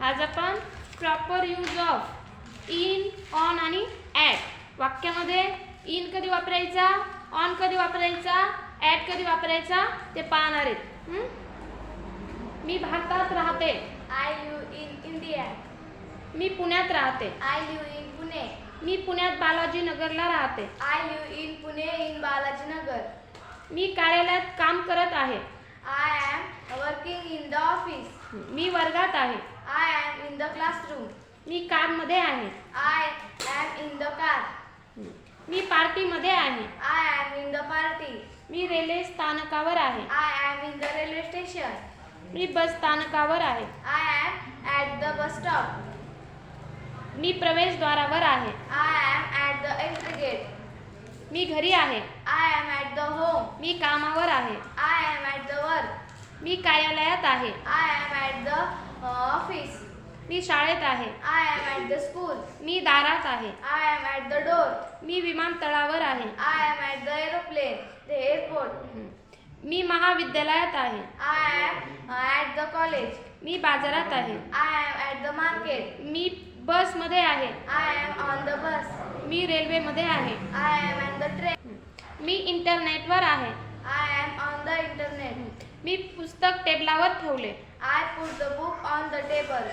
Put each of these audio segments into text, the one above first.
आज आपण proper use of in, on आणि ॲट वाक्यामध्ये इन कधी वापरायचा, ऑन कधी वापरायचा, ॲट कधी वापरायचा ते पाहणार आहेत. मी भारतात राहते. I live in India. मी पुण्यात राहते. I live in Pune. मी पुण्यात बालाजी नगरला राहते. I live in Pune in Balajinagar. मी कार्यालयात काम करत आहे. I am working in the office. मी वर्गात आहे. I am in the classroom. मी कारमध्ये आहे. I am in the car. मी पार्टीमध्ये आहे. I am in the party. Me railway स्थानकावर आहे. I am in the railway station. मी बस स्थानकावर आहे. I am at the bus stop. मी प्रवेशद्वारावर आहे. I am at the entry gate. मी घरी आहे. I am at the home. मी कामावर आहे. I am at the work. मी कार्यालयात आहे. I am at the office. मी शाळेत आहे. I am at the school. मी दारात आहे. I am at the door. मी विमानतळावर आहे. I am at the aeroplane, the airport. मी महाविद्यालयात आहे. I am at the college. मी बाजारात आहे. I am at the market. मी बसमध्ये आहे. I am on the bus. मी रेल्वेमध्ये आहे. I am at the train. मी इंटरनेटवर आहे. I am on the internet. मी पुस्तक टेबलावर ठेवले. I put the book on the table.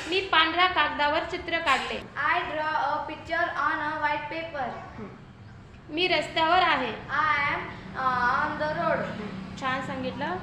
मी पांढऱ्या कागदावर चित्र काढले. I draw a picture on a white paper. मी रस्त्यावर आहे. I am on the road. छान सांगितलं.